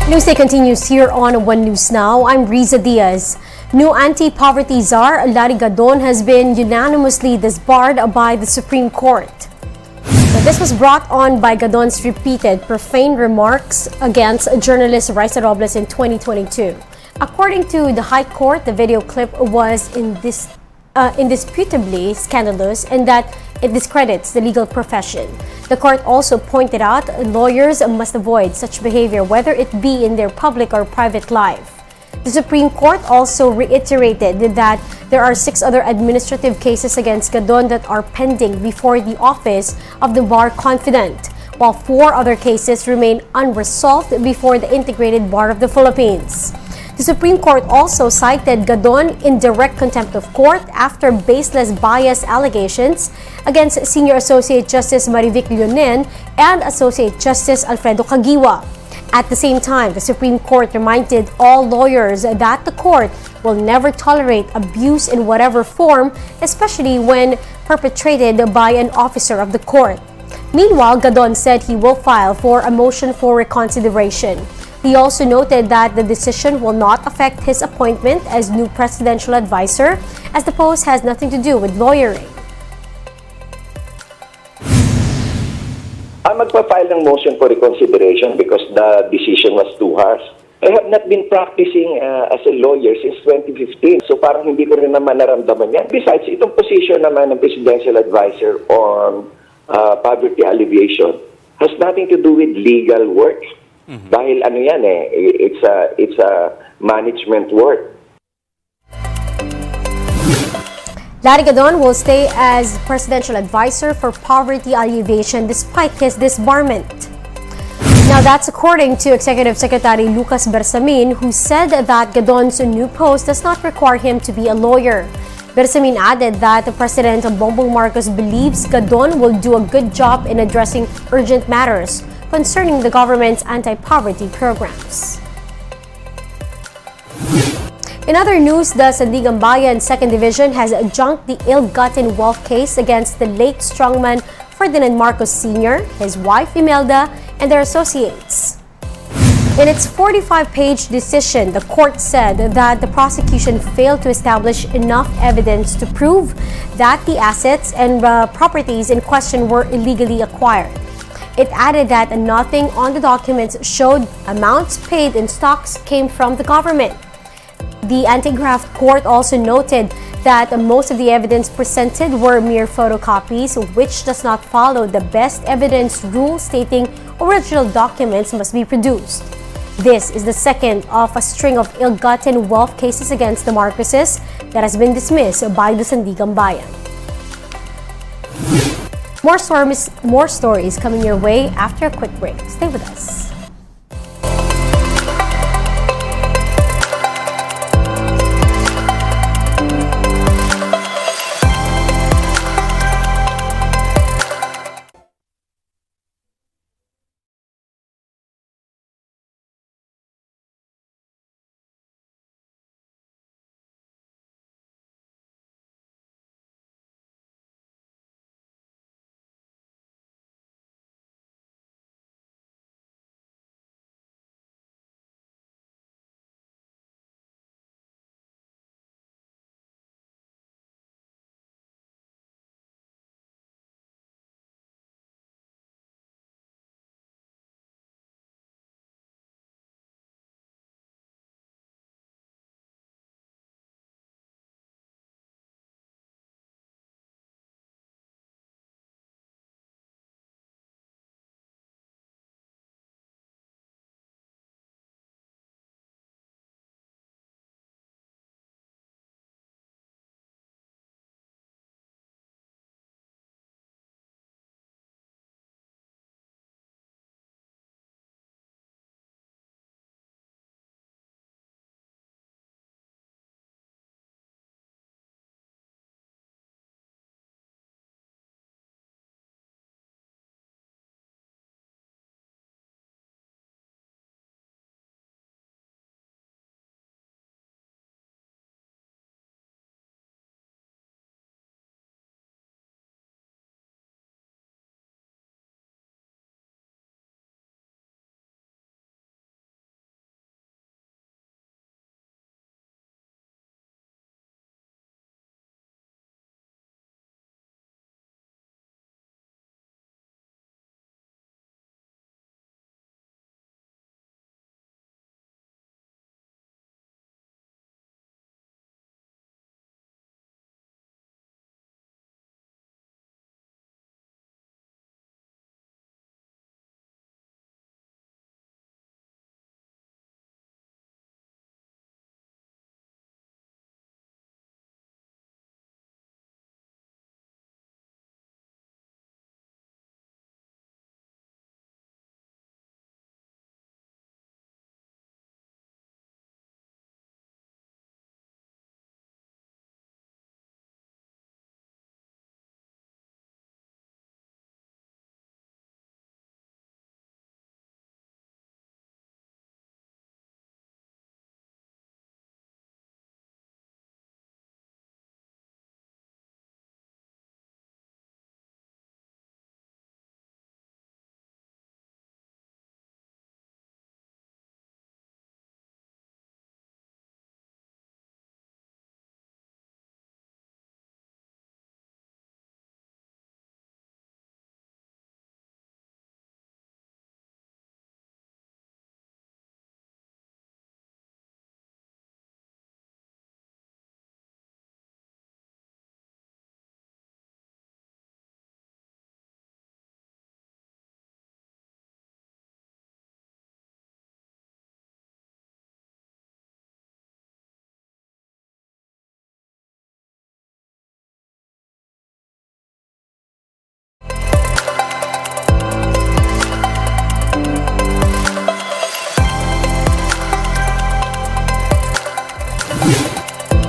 Newsday continues here on One News Now. I'm Riza Diaz. New anti-poverty czar Larry Gadon has been unanimously disbarred by the Supreme Court. This was brought on by Gadon's repeated profane remarks against journalist Raisa Robles in 2022. According to the High Court, the video clip was indisputably scandalous and that it discredits the legal profession. The court also pointed out lawyers must avoid such behavior, whether it be in their public or private life. The Supreme Court also reiterated that there are 6 other administrative cases against Gadon that are pending before the Office of the Bar Confidant, while 4 other cases remain unresolved before the Integrated Bar of the Philippines. The Supreme Court also cited Gadon in direct contempt of court after baseless bias allegations against Senior Associate Justice Marivic Leonen and Associate Justice Alfredo Caguiwa. At the same time, the Supreme Court reminded all lawyers that the court will never tolerate abuse in whatever form, especially when perpetrated by an officer of the court. Meanwhile, Gadon said he will file for a motion for reconsideration. He also noted that the decision will not affect his appointment as new presidential advisor, as the post has nothing to do with lawyering. Magpa-file ng motion for reconsideration because the decision was too harsh. I have not been practicing as a lawyer since 2015, so parang hindi ko rin naman naramdaman yan. Besides, itong position naman ng presidential advisor on poverty alleviation has nothing to do with legal work. Dahil ano yan it's a management work. Larry Gadon will stay as presidential advisor for poverty alleviation despite his disbarment. Now that's according to Executive Secretary Lucas Bersamin, who said that Gadon's new post does not require him to be a lawyer. Bersamin added that the President Bongbong Marcos believes Gadon will do a good job in addressing urgent matters concerning the government's anti-poverty programs. In other news, the Sandiganbayan 2nd Division has adjunked the ill-gotten wealth case against the late strongman Ferdinand Marcos Sr., his wife Imelda, and their associates. In its 45-page decision, the court said that the prosecution failed to establish enough evidence to prove that the assets and properties in question were illegally acquired. It added that nothing on the documents showed amounts paid in stocks came from the government. The anti-graft court also noted that most of the evidence presented were mere photocopies, which does not follow the best evidence rule stating original documents must be produced. This is the second of a string of ill-gotten wealth cases against the Marcoses that has been dismissed by the Sandiganbayan. More stories coming your way after a quick break. Stay with us.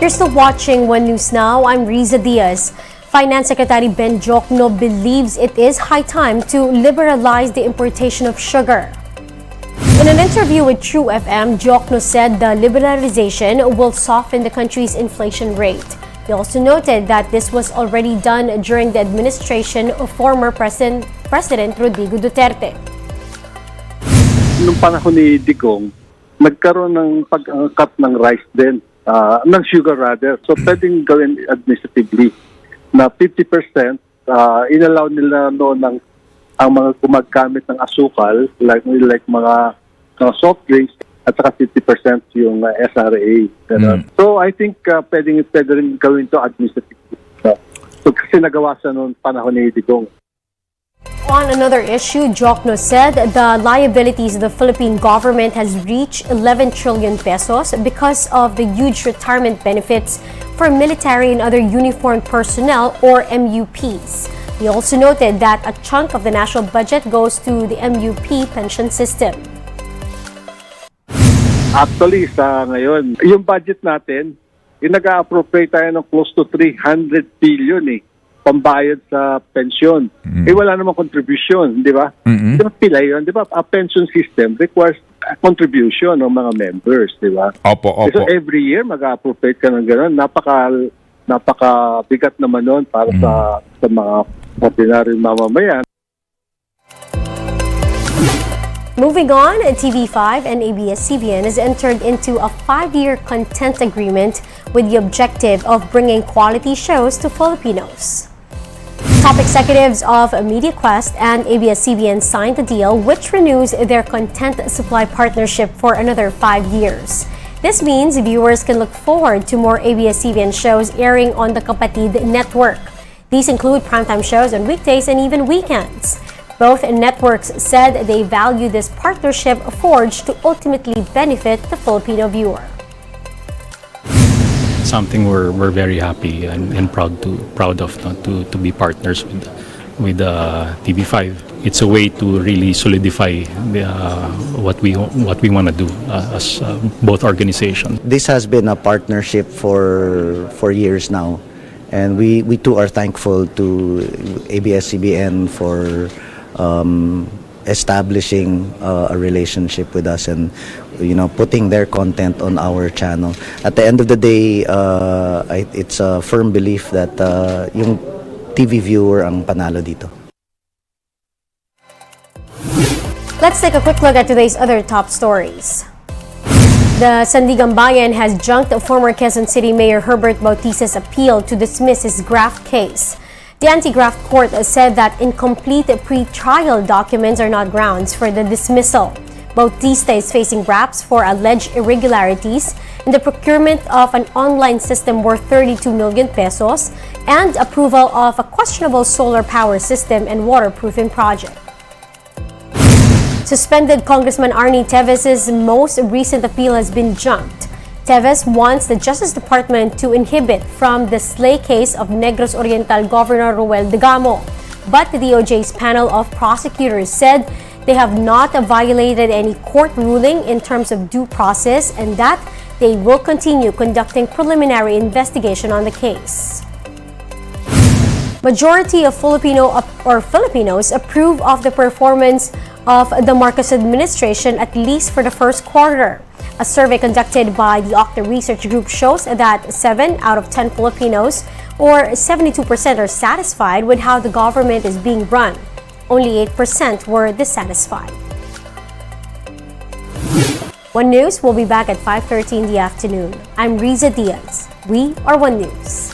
You're still watching One News Now. I'm Riza Diaz. Finance Secretary Ben Jokno believes it is high time to liberalize the importation of sugar. In an interview with True FM, Jokno said the liberalization will soften the country's inflation rate. He also noted that this was already done during the administration of former President Rodrigo Duterte. Nung panahon ni Digong, nagkaroon ng pag-cut ng rice din, ng sugar rather. So pwedeng gawin administratively na 50% inallow nila noon ang mga gumagamit ng asukal like mga soft drinks at saka 50% yung SRA. So I think pwede rin gawin to administratively. So kasi nagawa sa noon panahon ni Digong. On another issue, Jokno said the liabilities of the Philippine government has reached 11 trillion pesos because of the huge retirement benefits for military and other uniformed personnel or MUPs. He also noted that a chunk of the national budget goes to the MUP pension system. Actually, sa ngayon, yung budget natin, nag-a-appropriate tayo ng close to 300 billion pambayad sa pensyon. Wala namang contribution, di ba? Di ba pila yun? Di ba? A pension system requires a contribution ng mga members, di ba? Opo. So every year, mag-appropriate ka ng gano'n. Napaka-bigat naman nun para sa mga ordinaryong mamamayan. Moving on, TV5 and ABS-CBN has entered into a 5-year content agreement with the objective of bringing quality shows to Filipinos. Top executives of MediaQuest and ABS-CBN signed the deal, which renews their content supply partnership for another 5 years. This means viewers can look forward to more ABS-CBN shows airing on the Kapatid network. These include primetime shows on weekdays and even weekends. Both networks said they value this partnership forged to ultimately benefit the Filipino viewer. Something we're very happy and proud of to be partners with TV5. It's a way to really solidify what we want to do as both organizations. This has been a partnership for years now, and we too are thankful to ABS-CBN for establishing a relationship with us and putting their content on our channel. At the end of the day, it's a firm belief that yung TV viewer ang panalo dito. Let's take a quick look at today's other top stories. The Sandigan Bayan has junked former Quezon City Mayor Herbert Bautista's appeal to dismiss his graft case. The anti-graft court said that incomplete pre-trial documents are not grounds for the dismissal. Bautista is facing grafts for alleged irregularities in the procurement of an online system worth 32 million pesos and approval of a questionable solar power system and waterproofing project. Suspended Congressman Arnie Teves's most recent appeal has been junked. Teves wants the Justice Department to inhibit from the slay case of Negros Oriental Governor Roel Degamo. But the DOJ's panel of prosecutors said they have not violated any court ruling in terms of due process and that they will continue conducting preliminary investigation on the case. Majority of Filipinos approve of the performance of the Marcos administration, at least for the first quarter. A survey conducted by the Okta Research Group shows that 7 out of 10 Filipinos, or 72%, are satisfied with how the government is being run. Only 8% were dissatisfied. One News will be back at 5:30 in the afternoon. I'm Riza Diaz. We are One News.